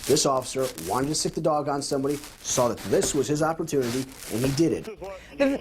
This officer wanted to sick the dog on somebody, saw that this was his opportunity, and he did it.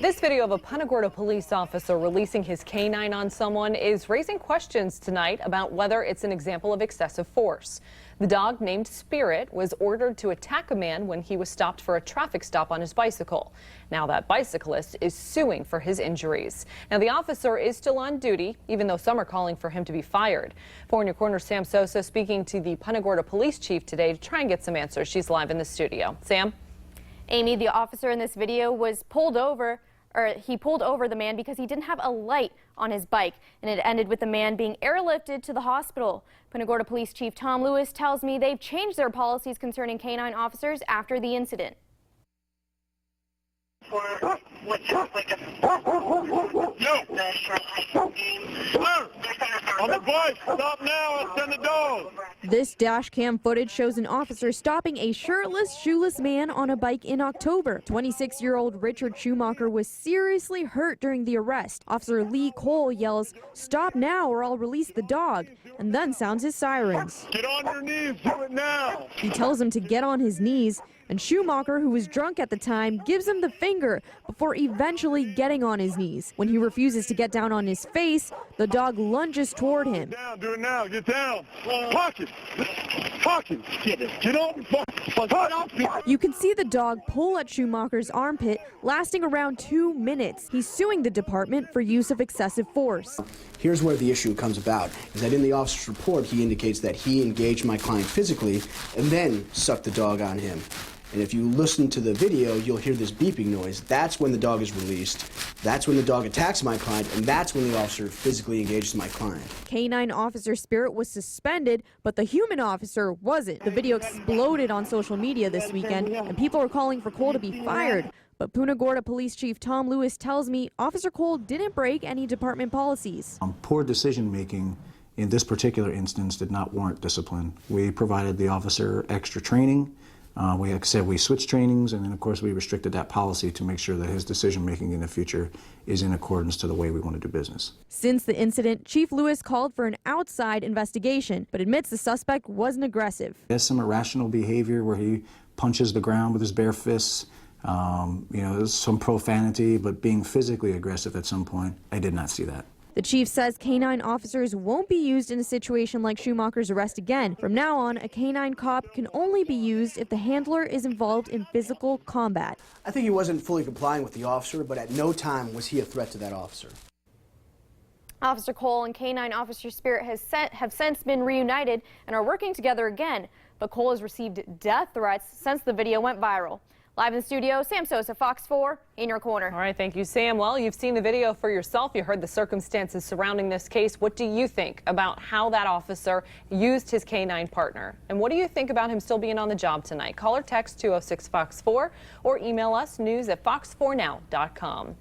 This video of a Punta Gorda police officer releasing his K-9 on someone is raising questions tonight about whether it's an example of excessive force. The dog, named Spirit, was ordered to attack a man when he was stopped for a traffic stop on his bicycle. Now that bicyclist is suing for his injuries. Now the officer is still on duty, even though some are calling for him to be fired. 4 News Corner Sam Sosa speaking to the Punta Gorda police chief today to try and get some answers. She's live in the studio. Sam? Amy, the officer in this video was pulled over, he pulled over the man because he didn't have a light on his bike, and it ended with the man being airlifted to the hospital. Punta Gorda Police Chief Tom Lewis tells me they've changed their policies concerning K-9 officers after the incident. On the bike, stop now and send the dog. This dash cam footage shows an officer stopping a shirtless, shoeless man on a bike in October. 26-year-old Richard Schumacher was seriously hurt during the arrest. Officer Lee Cole yells, "Stop now or I'll release the dog," and then sounds his sirens. Get on your knees, do it now. He tells him to get on his knees, and Schumacher, who was drunk at the time, gives him the finger before eventually getting on his knees. When he refuses to get down on his face, the dog lunges toward him. Down, do it now, get down. Pocket. Get on. You can see the dog pull at Schumacher's armpit, lasting around 2 minutes. He's suing the department for use of excessive force. Here's where the issue comes about, is that in the officer's report, he indicates that he engaged my client physically and then sucked the dog on him. And if you listen to the video, you'll hear this beeping noise. That's when the dog is released. That's when the dog attacks my client, and that's when the officer physically engages my client. K-9 officer Spirit was suspended, but the human officer wasn't. The video exploded on social media this weekend, and people are calling for Cole to be fired. But Punta Gorda Police Chief Tom Lewis tells me Officer Cole didn't break any department policies. Poor decision-making in this particular instance did not warrant discipline. We provided the officer extra training. Like I said, we switched trainings, and then of course we restricted that policy to make sure that his decision-making in the future is in accordance to the way we want to do business. Since the incident, Chief Lewis called for an outside investigation, but admits the suspect wasn't aggressive. He has some irrational behavior where he punches the ground with his bare fists. There's some profanity, but being physically aggressive at some point, I did not see that. The chief says K-9 officers won't be used in a situation like Schumacher's arrest again. From now on, a K-9 cop can only be used if the handler is involved in physical combat. I think he wasn't fully complying with the officer, but at no time was he a threat to that officer. Officer Cole and K-9 Officer Spirit have since been reunited and are working together again. But Cole has received death threats since the video went viral. Live in the studio, Sam Sosa, Fox 4, in your corner. All right, thank you, Sam. Well, you've seen the video for yourself. You heard the circumstances surrounding this case. What do you think about how that officer used his K-9 partner? And what do you think about him still being on the job tonight? Call or text 206-FOX-4 or email us news@fox4now.com.